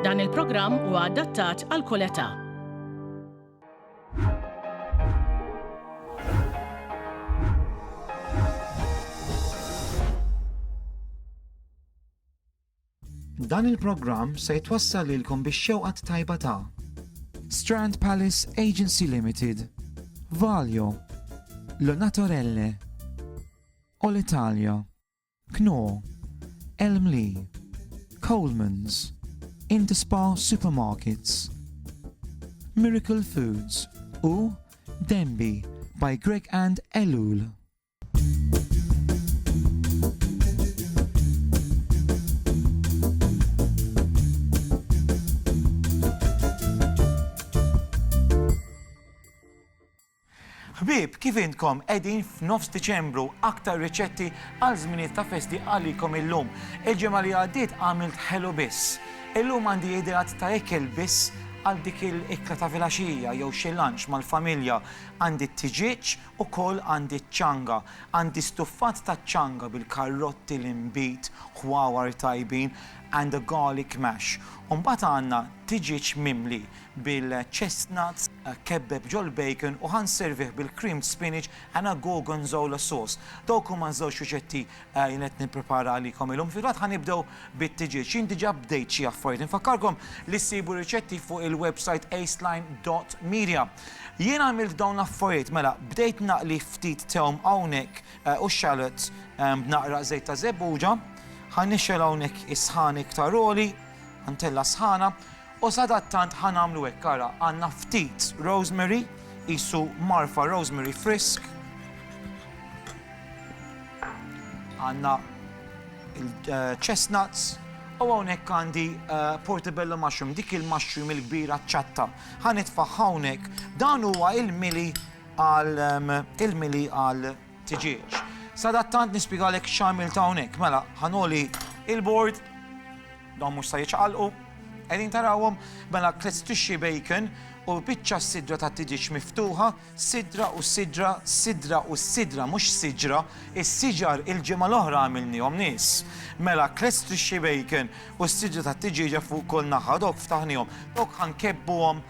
Dan il-programm huwa adattat għal kull età. Dan il-programm se jitwassal lilkom bix-xewqat tajba ta' Strand Palace Agency Limited, Valjo, Lo Naturelle, All-Italia, Kno, Elmley, Coleman's, Interspa Supermarkets, Miracle Foods u Denby by Greg and Elul. Ħbieb, kif intkom qegħdin f'nofs Diċembru aktar riċetti għal żminijiet ta' festi għalikom illum. Il-ġimgħa li għaddiet għamilt ħelu biss. Illum għandi ideat ta' ikel biss għal dik il-ikla ta' filgħaxija jew xi lunch mal-familja. Għandi t-tiġiġ ukoll għandi ċanga. Għandi stuffat ta' ċanga bil-karotti l-imbit, ħwawar tajbin and a garlic mash. Mbagħad għandna tiġiġ mimli bil-chestnuts, kebbeb ġol bacon u ħanservih bil-creamed spinach and a gorgonzola sauce. Dawk huma żewġ riċetti jien nipprepara għalikom illum. Fil-fatt ħanibdew bit-tiġiġ. Jien diġà bdejt xi affarijiet. Infakkarkom li ssibu riċetti fuq il-website aceline.media. Jien għamilt dawn l-affarijiet, mela bdejt naqli ftit tehom hawnhekk u shallots b'naqra żejt ta' żebbuġa, ħannixxel hawnhekk is-sħan iktar oli, ħantella sħana, u sadattant ħanamlu hekk ara għandna ftit rosemary, qisu marfa rosemary frisk, għandna il-chestnuts, u hawnhekk għandi portobello mushroom, dik il-mushroom il-kbira ċatta. Ħanitfa' hawnhekk, dan huwa il-mili għal tiġiġ. Sadattant nispjegalek x'għamilt hawnhekk. Mela, ħanoli il-bord, dawn mhux se jiċċaqalqu, qegħdin tarawhom, mela klezz tixxi bacon u biċċa sidra ta' tiġiġ miftuħa, sidra u sidra, sidra u sidra, mhux siġra, is-siġar il-ġimgħa l-oħra għamilnihom nies. Mela klezz tixxi bacon u s-sidra ta' tiġiġa fuq kull naħa, dawk ftaħnihom, dawk ħankebbuhom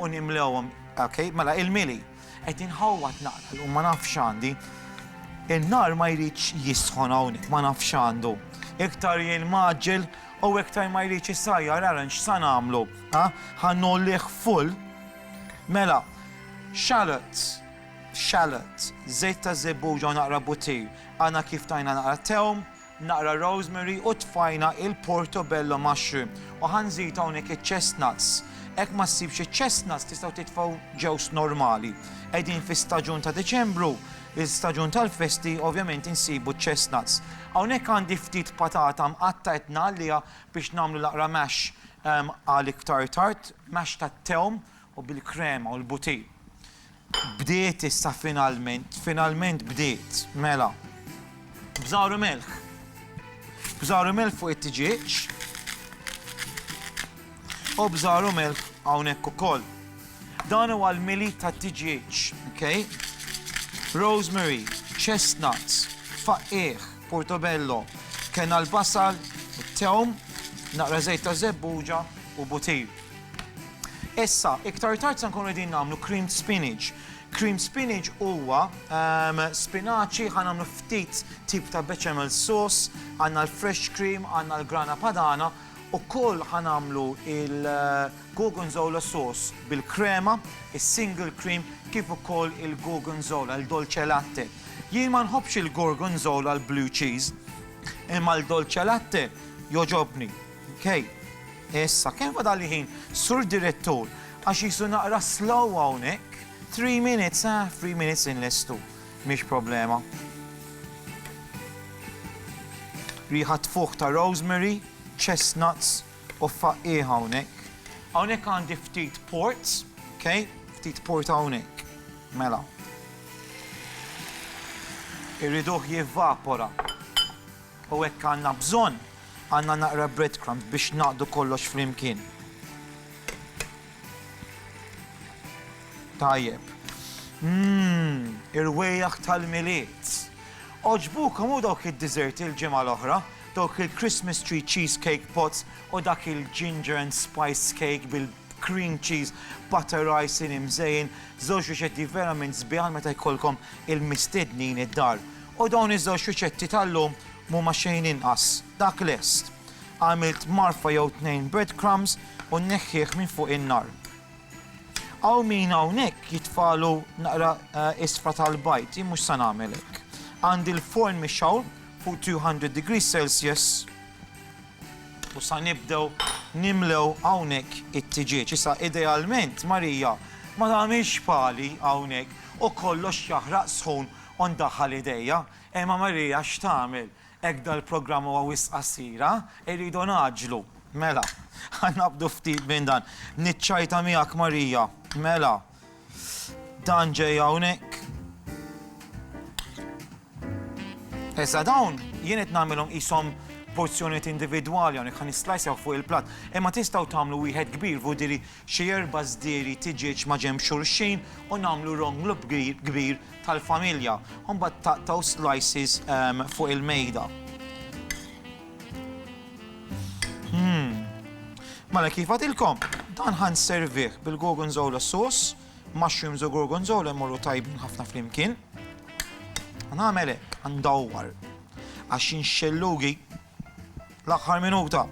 u nimlewhom, okay? Mela il-mili. Qed inħawwat naqra u ma nafx għandi. In-nar ma jridx jisħon hawnhekk, ma nafx għandu. Iktar jien maġġel u iktar ma jridx isajjar ara x'sa nagħmlu. Ħannollih full. Mela, shallots, żejt ta' żebbuġa u naqra butir. Għandna kif tajna naqra tehom, naqra rosemary u tfajna il-portobello mushroom. U ħanżid hawnhekk iċ-chestnuts. Hekk ma ssibx iċ-chestnuts tistgħu titfgħu ġews normali. Qegħdin fi staġun ta' Diċembru. Il-staġun tal-festi ovvjament insibu chestnuts. Hawnhekk għandi ftit patata mqatta qed nagħliha biex nagħmlu naqra mash għal iktar tard, mash tat-tehom u bil-krema u l-butir. Bdiet issa finalment bdiet. Mela. Bżawru milk. Bżawru milk fuq it-tiġiġ. U bżawru milk hawnhekk ukoll. Dan huwa l-mili tat-tiġiġ, okay? Rosemary, chestnuts, faqqieħ, portobello, kena l-basal, it-tehom, naqra żejt ta' żebbuġa u butir. Issa, iktar tard se nkunu qegħdin nagħmlu creamed spinach. Creamed spinach huwa spinaċi ħanamlu ftit tip ta' bechamel sauce, għandna l-fresh cream, għandna l-grana padana, u koll ħanamlu il-gorgonzola sauce bil-krema, il-single cream, kif ukoll il-gorgonzola, il-dolce latte. Jien ma nħobbx il-gorgonzola l-blue cheese, imma l-dolce latte joġobni. Okay. Issa, kemm fadalli ħin, sur direttur, għax jisu naqra slow hawnhekk, 3 minutes, 3 minutes inlestu, mhix problema. Riħa tfuħ ta' rosemary, chestnuts u faqqieħ hawnhekk. Hawnhekk għandi ftit ports, okay? Ftit port hawnhekk. Mela. Irriduh jivvapora. U hekk għandna bżonn għandna naqra breadcrumbs biex naqdu kollox flimkien. Tajjeb. Ir-wejjaħ tal-miliet. Oġbukom u dawk id-dessert il-ġimgħa l-oħra. dawk il-Christmas tree cheesecake pots u dak il-ginger and spice cake bil-cream cheese, butter icing imżejjin, żewġ riċetti verament sbieħ meta jkollkom il-mistednin id-dar. U dawn iż-żewġ riċetti tal-lum mhuma xejn inqas. Dak lest. Għamilt marfa jew 2 breadcrumbs u nneħħih minn fuq in-nar. Għaw min hawnhekk jitfalu naqra isfra tal-bajt, jien mhux se nagħmel hekk. Għandi l-forn mixawl fuq 200 degrees Celsius u sa nibdew nimlew hawnhekk it-tiġiġ. Issa idealment Marija ma tagħmilx pali hawnhekk u kollox jaħraq sħun u ndaħħal idejja. Imma Marija x'tagħmel? Hekk dal-programm huwa wisq qasira, irridu naġlu. Mela, ħannabdu ftit minn dan. Niċċajta miegħek Marija. Mela, dan ġej hawnhekk. Issa dawn jien qed nagħmilhom qishom porzjonijiet individwali hawnhekk ħan nislajsew fuq il-platt. Imma tistgħu tagħmlu wieħed kbir vudiri xi 4 żdieri tiġiġ ma' ġenb xulxin u nagħmlu ronglu kbir tal-familja. U mbagħad taqtaw slices fuq il-mejda. Mela kif għadilkom, dan ħan servih bil-gorgonzola sauce, mushrooms u gorgonzola jmorru tajbin ħafna flimkien. Nagħmel hekk, ndawwar għax inxellugi l-aħħar minuta.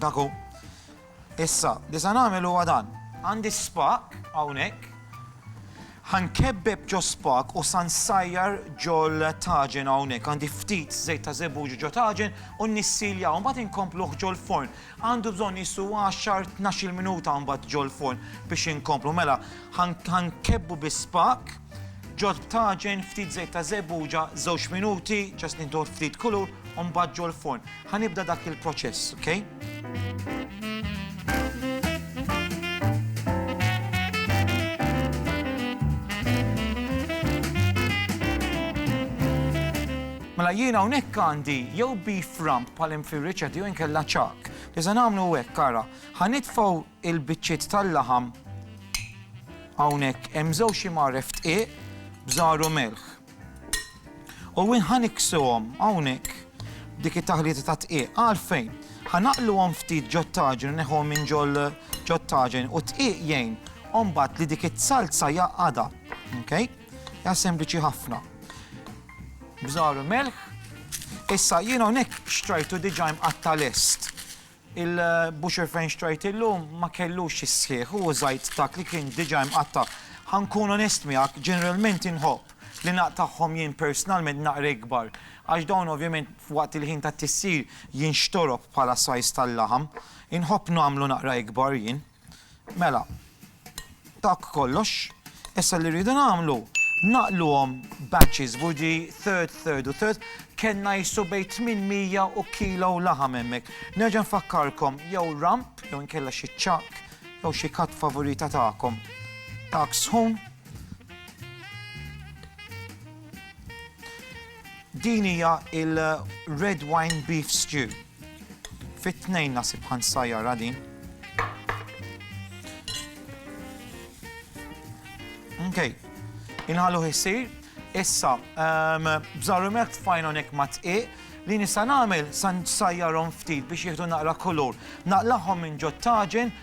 Daku. Issa, li se nagħmel huwa dan. Għandi spak hawnhekk. Ħankebbeb ġo spak u san sajjar ġol taġen hawnhekk. Għandi ftit żejt ta' żebbuġ ġo taġen u nissiljaw mbagħad inkompluh ġol forn. Għandu bżonn jisu 10-12 minuta mbagħad ġol forn biex inkomplu. Mela, ħankebbu bis-spak ġol taġen ftit żejt ta' żebbuġa 2 minuti, ġast nintuħ ftit kulur u mbagħad ġol forn. Ħanibda dak il-proċess, okay? Mela jiena hawnhekk għandi jew beef rump bħal fir-riċett jew inkella ċak. Li se nagħmlu hekk ara, ħanitfgħu il-biċċiet tal-laħam hawnhekk hemm żewġ imarref dqiq bżar u milħ. U wien ħaniksuhom hawnhekk dik it-taħlita ta' dqiq għalfejn. Ħanaqluhom ftit ġottaġen u neħuhom minn ġottaġen u dqiq jgħin u mbagħad li dik it-salza jaqgħadha. Okay? Ja sempliċi ħafna. Bżar u melħ. Issa jiena hawnhekk xtrajtu diġà imqatta lest. Il-butcher fejn xtrajt illum ma kellux is-sħiħ u żajt dak li kien diġà imqatta. Ħankun onest miegħek, ġeneralment inħobb li naqtaħħom jien personalment naqra ikbar. Għax dawn ovvjament waqt il-ħin ta' tissir jinxtorob bħala sajz tal-laħam. Inħobb nagħmlu naqra ikbar jien. Mela, dak kollox. Issa li rridu nagħmlu naqluhom batches budi third u third kellna jissu bejn 800 u kilo laħam hemmhekk. Nerġa' nfakkarkom jew rump jew inkella xi ċak jew xi kat favorita tagħkom. Dak sħun. Din hija il-red wine beef stew. Fit-tnejn nasib ħansajjara din. Okay. Inħallu ħissir, issa bżarru merkt fajn hawnhekk ma' tqiq li nista' nagħmel sa nsajjarhom ftit biex jieħdu naqra kulur. Naqlaħħom minn ġottaġen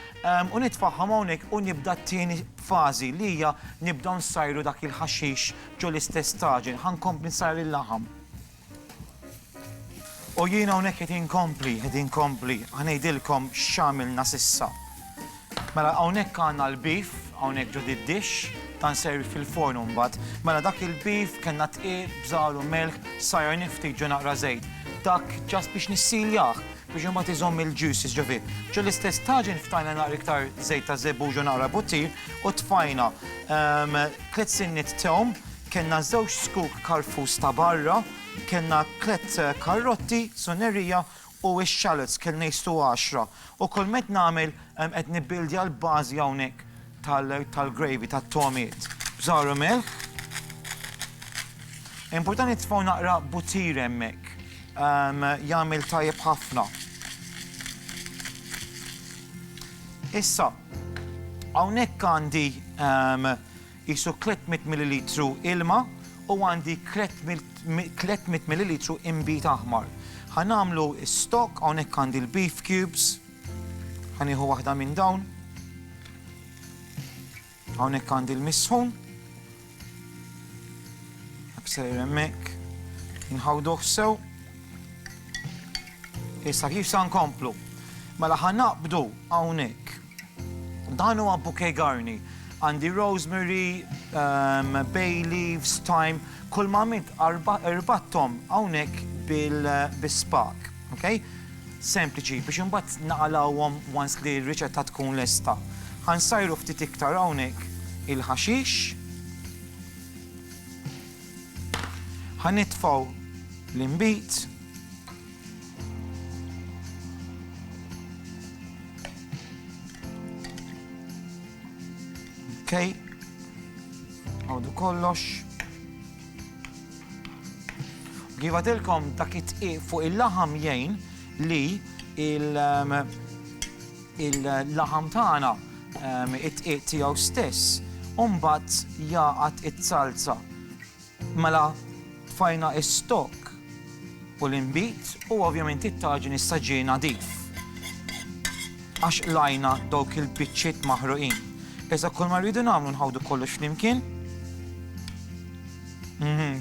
u nitfaħħam hawnhekk u nibda t-tieni fażi li hija nibdew nsajru dak il-ħaxix ġo l-istess taġen. Ħankompli nsajr il-laħam. U jiena hawnhekk qed inkompli, ħanejdilkom x'għamilna s'issa. Mela hawnhekk għandna l-beef, hawnhekk ġo id-dish, tan servi fil-forn mbagħad. Mela dak il-beef kellna tqiq bżar u melħ sajjar niftit ġo naqra żejt. Dak ġast biex nissiljah biex imbagħad iżomm il-juices ġo fih. Ġo l-istess taġen ftajna naqra iktar żejt ta' żebbuġ u naqra buttir u tfajna 3 sinnit tom, kellna 2 skuk karfus ta' barra, kellna 3 karotti, sonerija u x-shallots kellna jistu 10. U kull met nagħmel qed nibbildja l-bażi hawnhekk tal-gravy, tat-tomiet. Bżar u melħ. Importanti tfgħu naqra butir hemmhekk. Jagħmel tajjeb ħafna. Issa, hawnhekk għandi jisu 300 millilitru ilma u għandi 300 millilitru imbit aħmar. Ħanamlu stock, hawnhekk għandi l-beef cubes, ħanieħu waħda minn dawn. Hawnhekk għandi l-misħun. Sejr hemmhekk. Inħawduh sew. Issa kif sa nkomplu? Mela ħanaqbdu hawnhekk. Dan huwa bouquet garni. Għandi rosemary, bay leaves, thyme, kull ma mint irbattom hawnhekk bil-spak, okay? Sempliċi biex imbagħad naqalawhom once li r-riċetta tkun lesta. Ħansajru ftit iktar hawnhekk il-ħaxix. Ħanitfgħu l-imbit. Okay. Għawdu kollox. Givatilkom dak it-tqiq fuq il-laħam jgħin li il-laħam tagħna it-tqiq tiegħu stess u mbagħad jaqgħad it-salza. Mela tfajna is-stock u l-imbit u ovvjament it-taġin issa ġie nadif. Għax lajna dawk il-biċċiet maħruqin. Iżda kull ma rridu nagħmlu nħawdu kollox flimkien.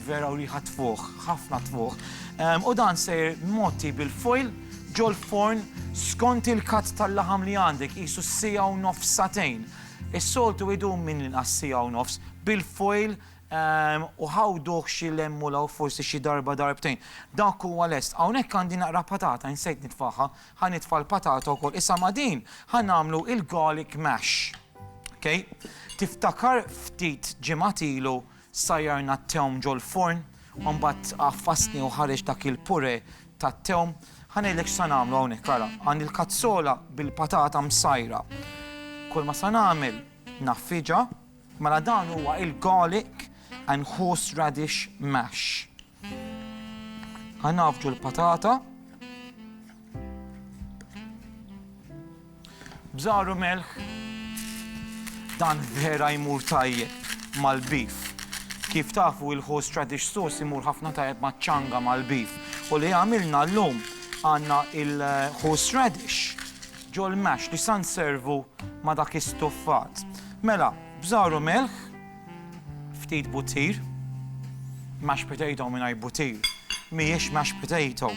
Vera u riħa tfuħ, ħafna tfuħ. U dan sejr motti bil-foil ġol forn skont il-kat tal-laħam li għandek qisu sija u nofs satejn. Is-soltu idum minn inqas sija u nofs bil-foil u ħawduh xi lemmula u forsi xi darba darbtejn. Dak huwa lest. Hawnhekk għandi naqra patata, insejt nitfaħħa, ħanitfa' l-patata wkoll. Issa ma' din ħannagħmlu il-garlic mash. Okay? Tiftakar ftit ġimgħat-ilu sajjarna t-tewm ġol forn, u mbagħad affasni u ħareġ dak il-pure tat-tewm. Ħanejlek x'sa nagħmlu hawnhekk ara. Għandi l-kazzola bil-patata msajra. Kull ma sa nagħmel naffiġa, mela dan huwa il-garlic and horseradish mash. Ħanafġu l-patata. Bżaru melħ. Dan vera jmur tajjeb mal-beef. Kif tafu il-horseradish sauce imur ħafna tajjeb maċ-ċanga mal-beef. U li għamilna llum għandna il-horseradish ġol mash li sa nservu ma dak istuffat. Mela, bżaru melħ, ftit butir, mashed potato mingħajr butir, mhijiex mashed potato.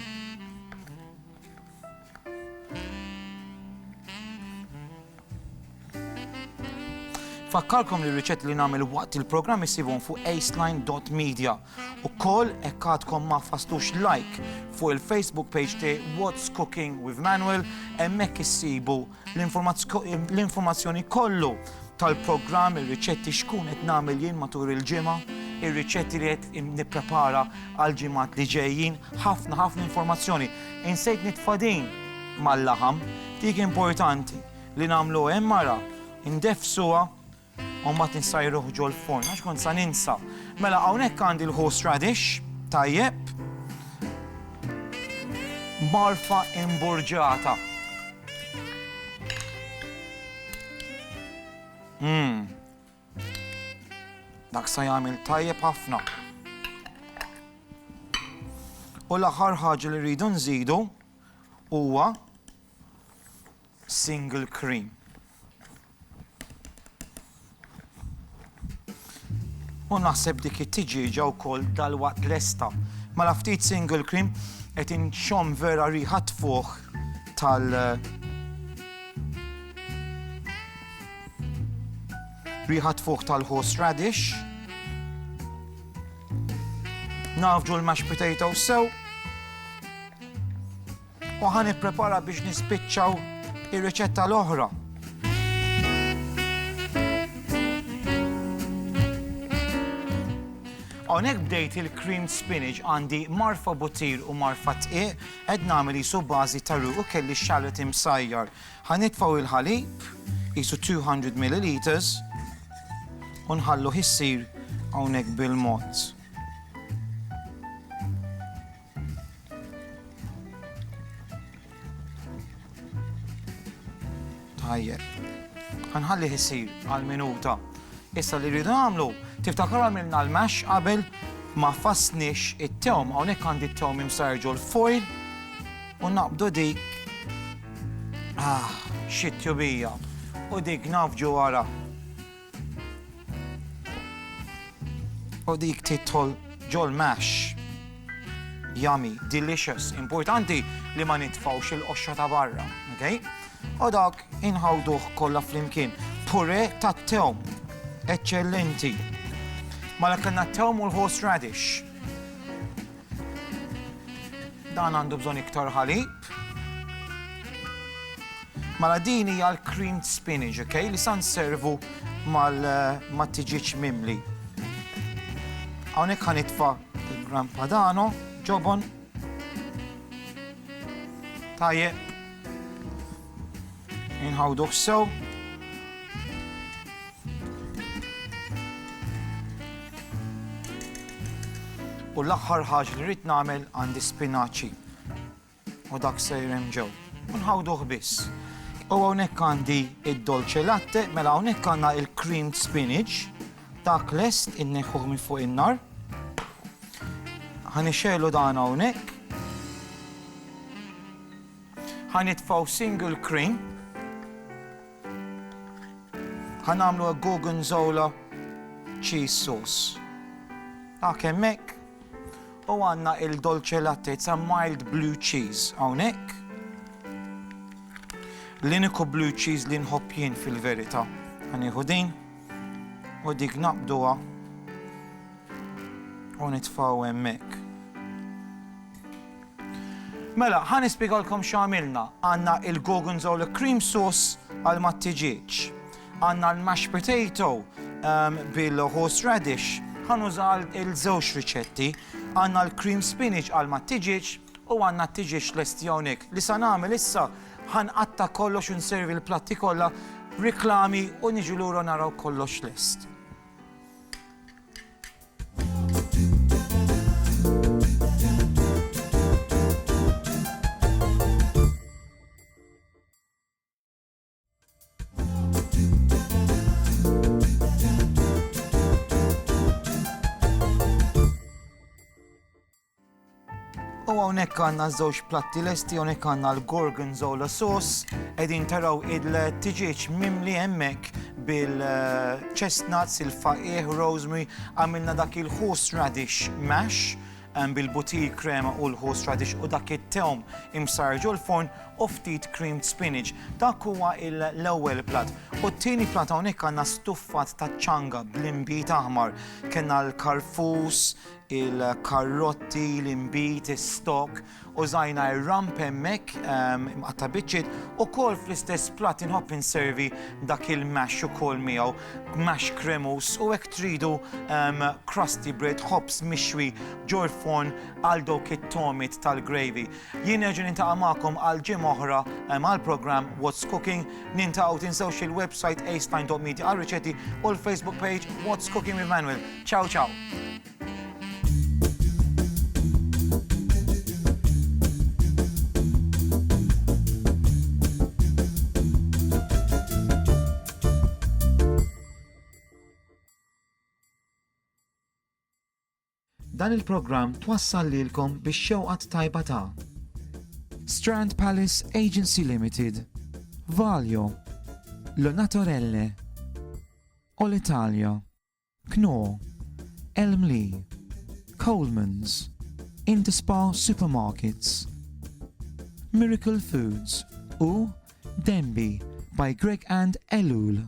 Fakkarkom li r-riċett li nagħmel waqt il-programm isibhom fuq aceline.media. Ukoll hekk għadkom ma fastux like fuq il-Facebook page tiegħi What's Cooking with Manuel, hemmhekk issibu l-informazzjoni kollu tal-programm, ir-riċetti x'kun qed nagħmel jien matul il-ġimgħa, ir-riċetti li qed nipprepara għal ġimgħat li ġejjin, ħafna informazzjoni. Insejt nitfa' din mal-laħam, dik importanti li nagħmlu hemm mara, indefsuha u mbagħad insajruh ġol forn, għax kont sa ninsa. Mela hawnhekk għandi l-horseradish, tajjeb, marfa imburġata. Dak sa jagħmel tajjeb ħafna. U l-aħħar ħaġa li rridu nżidu huwa single cream. U naħseb dik it-tiġiġa wkoll dalwaqt lesta. Mela ftit single cream qed inxomm vera riħa tfuħ tal-horseradish. Nafġu l-mashed potato sew. U ħanipprepara biex nispiċċaw ir-riċetta l-oħra. Hawnhekk bdejt il-creamed spinach għandi marfa butir u marfa tqiq qed nagħmel qisu bażi ta' ruq u kelli xallot imsajjar. Ħanitfgħu il-ħalib qisu 200 milliliters u nħallu issir hawnhekk bil-mod. Tajjeb. Ħanħalli issir għal minuta. Issa li rridu nagħmlu, tiftakar għamilna l-mash qabel ma fassniex it-tewm, hawnhekk għandi t-tewm imsarġu l-foil u naqbdu dik xittjubija u dik nafġu wara. U dik titħol ġol mash. Yummy, delicious. Importanti li ma nitfawx il-qoxxa ta' barra, okay? U dak inħawduh kollha flimkien. Pure ta' tewm. Eccellenti. Mela kellna t-tewm u l-horseradish. Dan għandu bżonn iktar ħalib. Mela din hija l-creamed spinach, okay? Li sa nservu mal-tiġiġ mimli. Hawnhekk ħanitfa' il-Gran Padano, ġobon. Tajjeb. Inħawduh sew. U l-aħħar ħaġa li rrid nagħmel għandi spinaċi. U dak sejrem ġew. Nħawduh biss. U hawnhekk għandi id-dolce latte, mela hawnhekk għandna il-creamed spinach. Dak lest inneħħuh minn fuq in-nar. Ħanixxelu dan hawnhekk. Ħanitfgħu single cream. Ħanagħmlu gorgonzola cheese sauce. Dak hemmhekk. U għandna il-dolce latte, it's a mild blue cheese hawnhekk. L-iniku blue cheese li nħobb jien fil-verità. Ħanieħu din u dik naqbduha u nitfgħu hemmhekk. Mela, ħanispjegalkom x'għamilna. Għandna il-gorgonzola cream sauce għal mat-tiġiġ. Għandna l-mashed potato bil-horseradish. Ħanuża il-żewġ riċetti. Għandna l-cream spinach għal mat-tiġiġ u għandna t-tiġiġ lesti hawnhekk. Li sa nagħmel issa ħanqatta kollox u nservi l-platti kollha, riklami u niġu lura naraw kollox lest. U hawnhekk għandna żewġ platti lesti, hawnhekk għandna l-gorgonzola sauce, qegħdin taraw il-tiġiġ mimli hemmhekk bil-chestnuts, il-faqih, rosemary, għamilna dak il-horseradish mash bil-butil krema u l-horseradish u dak it-tewm imsarġu l-forn u ftit creamed spinach. Dak huwa l-ewwel platt. U t-tieni platt hawnhekk għandna stuffat ta' ċanga bl-imbit aħmar. Kellna l-karfus, il-karotti, l-imbit, is-stok, u żajna r-ramp hemmhekk mqatta' biċċiet u kol fl-istess platt inħobb inservi dak il-mash ukoll miegħu, mash kremus u hekk tridu crusty bread, ħobs mixwi ġol forn għal dawk it-tomit tal-gravy. Jien nerġa' nintaqa' magħkom għal ġimgħa oħra għall-programm What's Cooking. Nintaqgħu tinsewx il-website acetime.media għal riċetti u l-Facebook page What's Cooking with Manuel. Ciao ciao. Dan il-programm twassal lilkom bix-xewqat tajba ta' Strand Palace Agency Limited, Valjo, Lo Naturelle, All-Italia, Knorr, Elmley, Coleman's, Interspa Supermarkets, Miracle Foods u Denby by Greg and Elul.